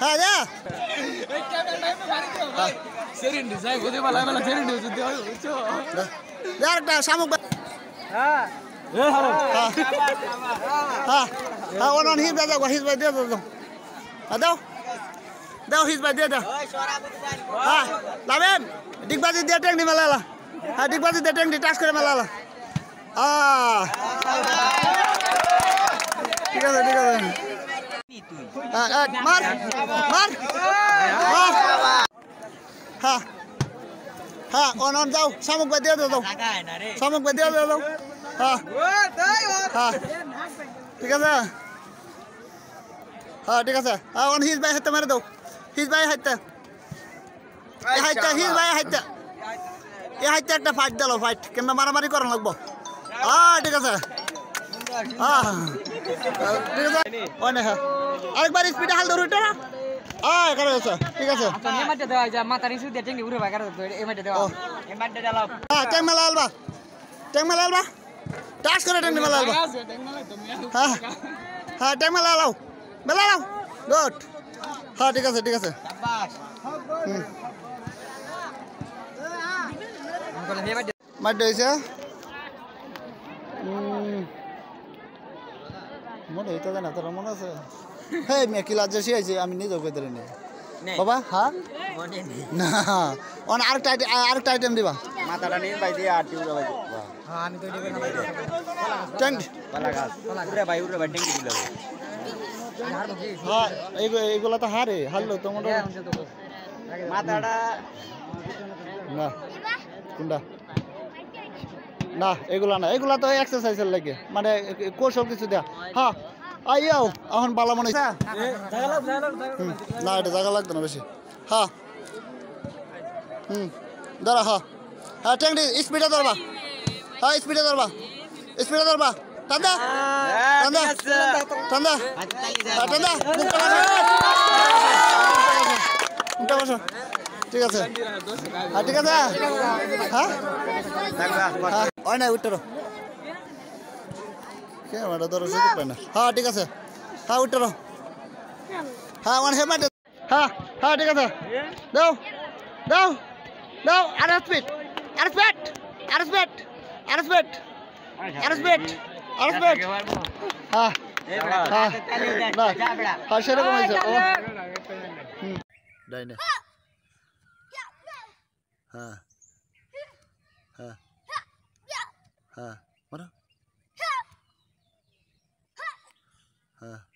হ্যাঁ যা একটা শামুক হ্যাঁ ওনার হিজ বাই দাও হিজ বাই দিয়ে দাও দাও দাও হিজ বাই দিয়ে দাও হ্যাঁ লাভেন ডিগবাজি দিয়ে ট্যাং দি মেলালা হ্যাঁ ডিগবাজি দিয়ে ট্যাং দি টাচ করে মেলালা ঠিক আছে মার মার হ্যাঁ হ্যাঁ অন যাও শামুক বাই দিয়ে দাও শামুক বাই দিয়ে দাও হ্যাঁ হ্যাঁ ঠিক আছে হ্যাঁ ঠিক আছে হ্যাঁ অন হিজ বাই হাতে মারে দাও হিজ বাই হাতে হিজ বাই হাতে এ হাতে একটা ফাইট দিল ফাইট কেন মারামারি করা লাগবো হ্যাঁ ঠিক আছে হ্যাঁ ঠিক আছে অনে হ্যাঁ আরেকবার স্পিডে হাল ধরো এটা হ্যাঁ করে আছে ঠিক আছে এমাইটা দেওয়া যায় মাথার ইস্যু দিয়ে টেঙ্গি উড়ে ভাগার এমাইটা দেওয়া এমাইটা দাও হ্যাঁ ট্যাং মেলা আলবা টাচ করে ট্যাং মেলা আলবা হ্যাঁ হ্যাঁ ট্যাং মেলা লাও গুড হ্যাঁ ঠিক আছে মার দিয়েছে মনে হইতো না তোর মনে আছে হে মেয়ে কি লজ্জা শিয়েছে আমি নিজেও কইতে নি বাবা হ্যাঁ না অন আরেকটা আইটেম দিবা মাথাটা নিয়ে ভাই দিয়ে আর টিউরা ভাই হ্যাঁ আমি তো এটাকে নামাই ট্যাং পালা গাছ উড়ে ভাই টেঙ্গি দিল হ্যাঁ এইগুলা তো হারলো তো মনে মাথাটা না কোনটা না এগুলা তো এক্সারসাইজের লাগে মানে কৌশল কিছু দেয়া হ্যাঁ আইয়াও এখন বালা মনে না এটা জায়গা লাগতো না বেশি হ্যাঁ দাঁড়া হ্যাঁ ট্যাংটি স্পিডে ধরবা ঠান্ডা ঠিক আছে হ্যাঁ হয় না উঠতে ক্যামেরা ধরো সুযোগ পাই না হ্যাঁ ঠিক আছে হ্যাঁ উঠতে হ্যাঁ ওয়ান হেড হ্যাঁ ঠিক আছে দাও আর স্পিড হ্যাঁ সেরকম হয়েছে ডাইনে হ্যাঁ মারো হ্যাঁ